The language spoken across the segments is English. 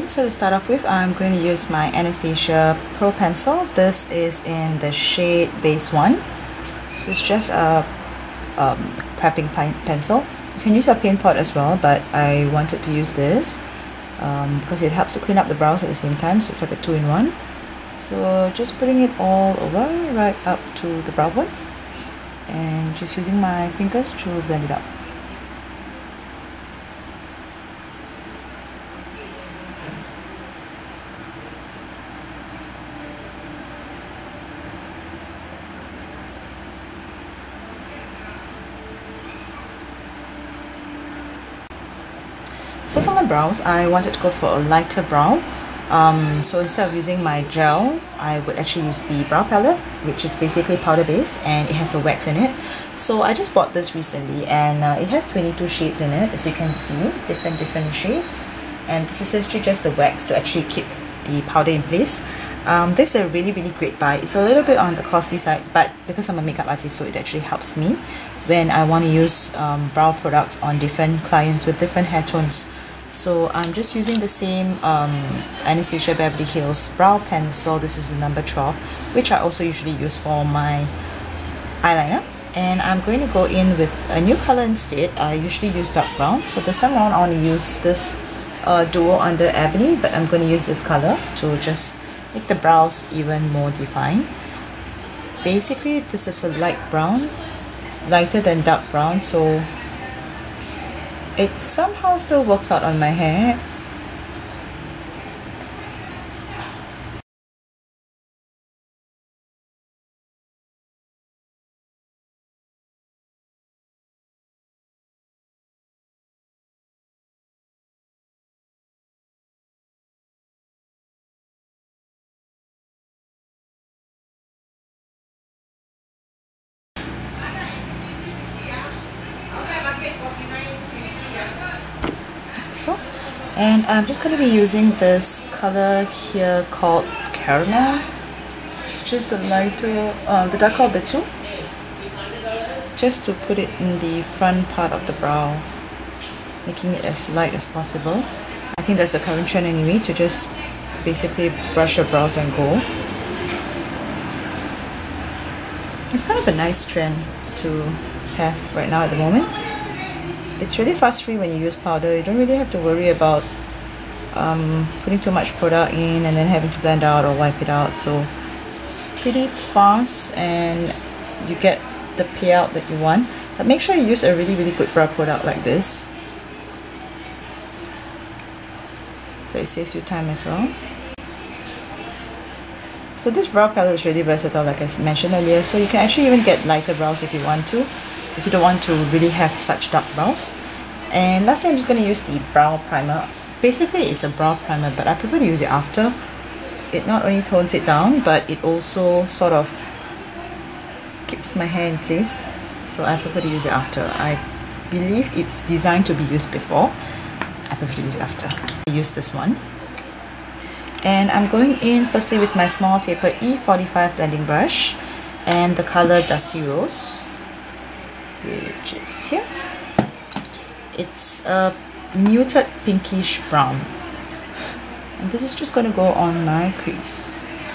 So to start off with, I'm going to use my Anastasia Pro Pencil. This is in the shade Base 1. So it's just a prepping pencil. You can use your paint pot as well, but I wanted to use this because it helps to clean up the brows at the same time, so it's like a 2-in-1. So just putting it all over, right up to the brow bone, and just using my fingers to blend it up. So for my brows, I wanted to go for a lighter brow. So instead of using my gel, I would actually use the brow palette, which is basically powder base, and it has a wax in it. So I just bought this recently, and it has 22 shades in it, as you can see, different shades. And this is actually just the wax to actually keep the powder in place. This is a really great buy. It's a little bit on the costly side, but because I'm a makeup artist, so it actually helps me when I want to use brow products on different clients with different hair tones. So I'm just using the same Anastasia Beverly Hills brow pencil. This is the number 12, which I also usually use for my eyeliner. And I'm going to go in with a new color instead. I usually use dark brown. So this time around I want to use this duo under Ebony, but I'm going to use this color to just make the brows even more defined. Basically, this is a light brown. It's lighter than dark brown, so it somehow still works out on my hair. So, and I'm just going to be using this color here called Caramel. It's just the lighter, the darker of the two, just to put it in the front part of the brow, making it as light as possible. I think that's the current trend anyway, to just basically brush your brows and go. It's kind of a nice trend to have right now at the moment. It's really fuss free when you use powder. You don't really have to worry about putting too much product in and then having to blend out or wipe it out. So it's pretty fast and you get the payout that you want. But make sure you use a really good brow product like this, so it saves you time as well. So this brow palette is really versatile, like I mentioned earlier. So you can actually even get lighter brows if you want to, if you don't want to really have such dark brows. And lastly, I'm just going to use the brow primer. Basically, it's a brow primer, but I prefer to use it after. It not only tones it down, but it also sort of keeps my hair in place. So I prefer to use it after. I believe it's designed to be used before. I prefer to use it after. I use this one. And I'm going in firstly with my small taper E45 blending brush and the color Dusty Rose, which is here. It's a muted pinkish brown, and this is just going to go on my crease.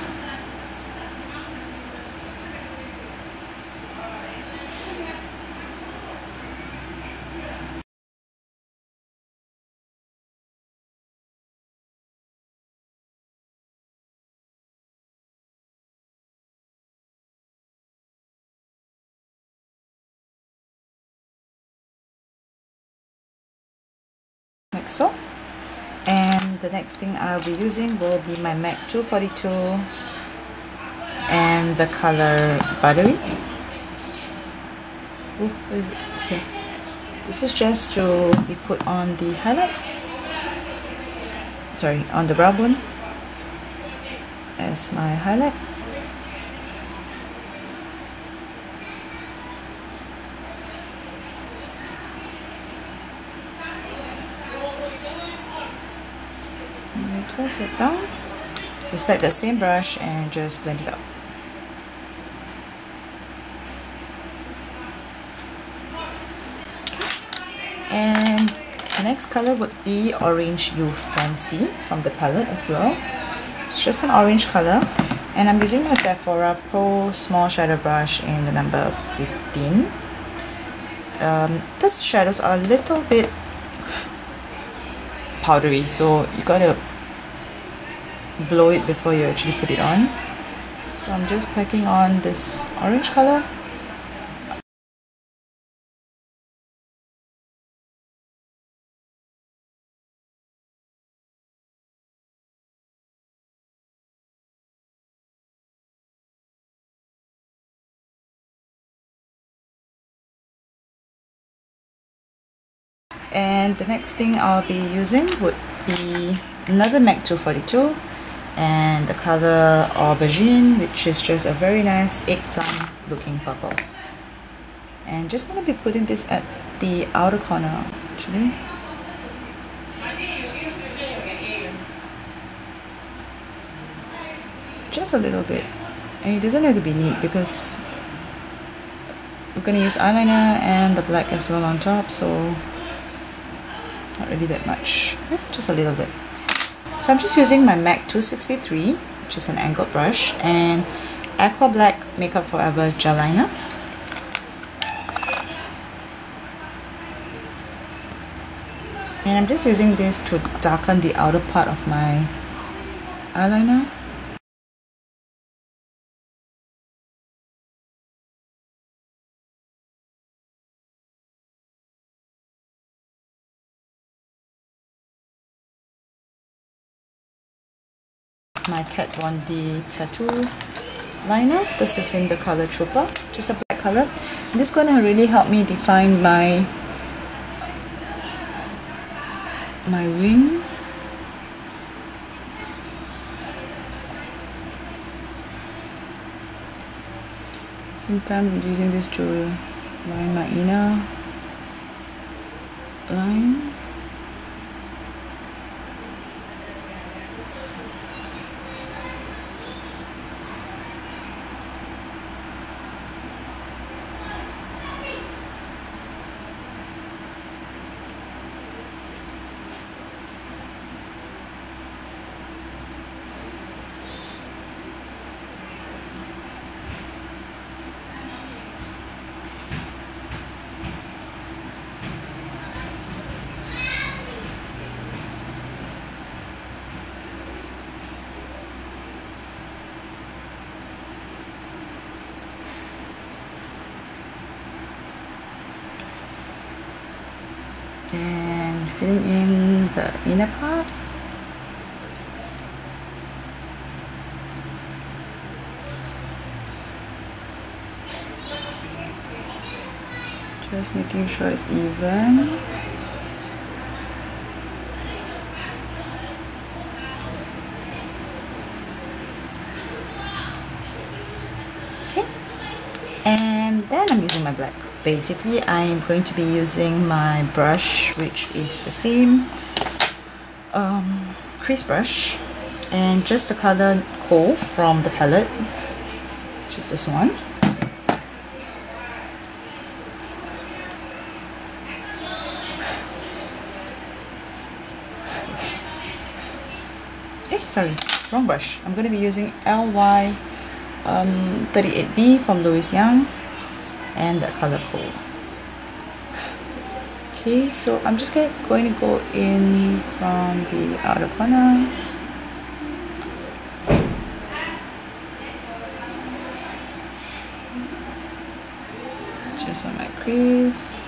Like so. And the next thing I'll be using will be my MAC 242 and the color Buttery. Ooh, where is it? It's here. This is just to be put on the highlight, sorry, on the brow bone as my highlight. Close it down, just back that same brush and just blend it out. Okay. And next color would be Orange You Fancy from the palette as well. It's just an orange color, and I'm using my Sephora Pro Small Shadow Brush in the number 15. These shadows are a little bit powdery, so you gotta blow it before you actually put it on. So I'm just packing on this orange color. And the next thing I'll be using would be another MAC 242 and the color Aubergine, which is just a very nice eggplant looking purple. And just going to be putting this at the outer corner actually. Just a little bit. And it doesn't have to be neat because we're going to use eyeliner and the black as well on top, so not really that much, just a little bit. So I'm just using my MAC 263, which is an angled brush, and Aqua Black Makeup Forever gel liner. And I'm just using this to darken the outer part of my eyeliner. My Kat Von D tattoo liner. This is in the color Trooper, just a black color. And this is going to really help me define my wing. Sometimes I'm using this to line my inner line. And filling in the inner part. Just making sure it's even. Okay. And then I'm using my black. Basically, I'm going to be using my brush, which is the same crease brush, and just the color Coal from the palette, which is this one. Sorry, wrong brush. I'm going to be using LY 38B from Louis Young and the color Coal. Okay, so I'm just going to go in from the outer corner. Just on my crease.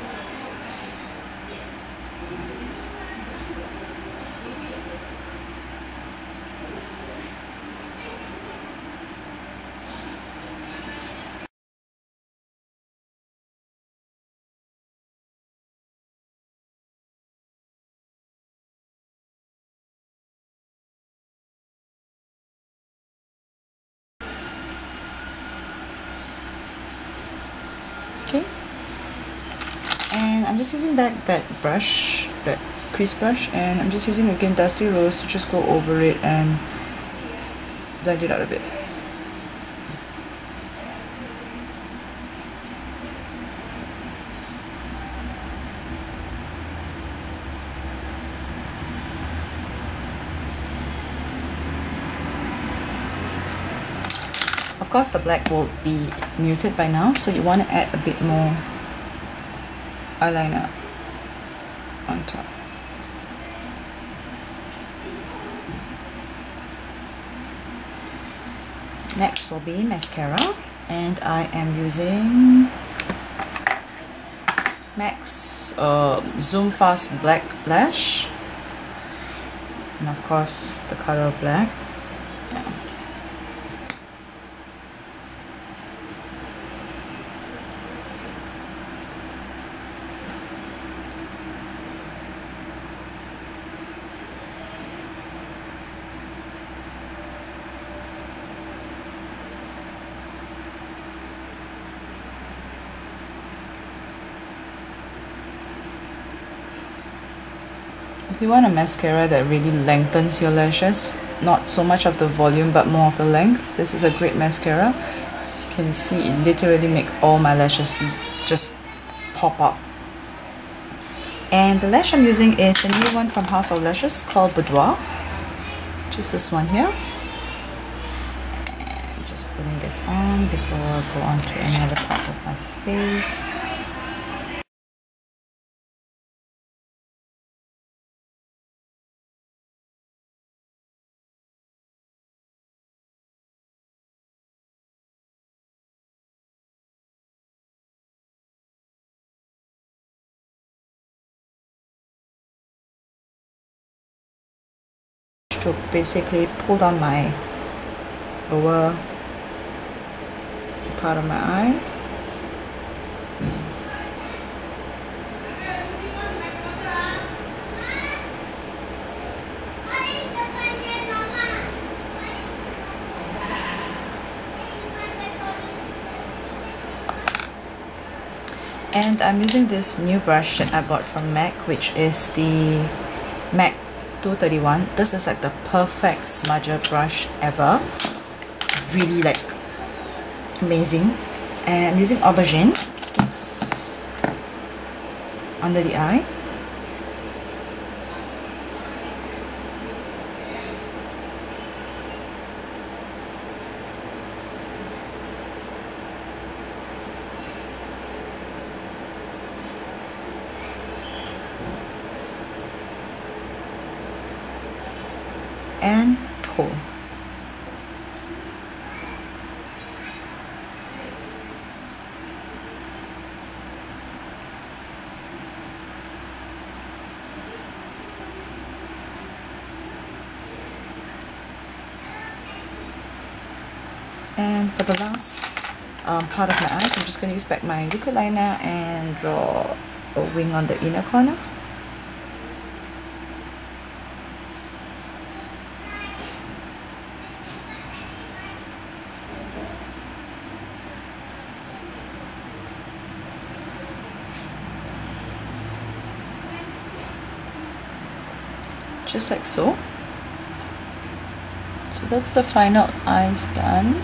Okay, and I'm just using that brush, that crease brush, and I'm just using again Dusty Rose to just go over it and blend it out a bit. Of course, the black will be muted by now, so you want to add a bit more eyeliner on top. Next will be mascara, and I am using MAC's Zoom Fast Black Lash, and of course the color black. Yeah. If you want a mascara that really lengthens your lashes, not so much of the volume but more of the length, this is a great mascara. As you can see, it literally makes all my lashes just pop up. And the lash I'm using is a new one from House of Lashes called Boudoir. Just this one here. And just putting this on before I go on to any other parts of my face. To basically pull down my lower part of my eye. And I'm using this new brush that I bought from MAC, which is the MAC 231. This is like the perfect smudger brush ever. Really like amazing. And I'm using Aubergine. Oops. Under the eye. And pull. And for the last part of my eyes, I'm just going to use back my liquid liner and draw a wing on the inner corner. Just like so. So that's the final eyes done.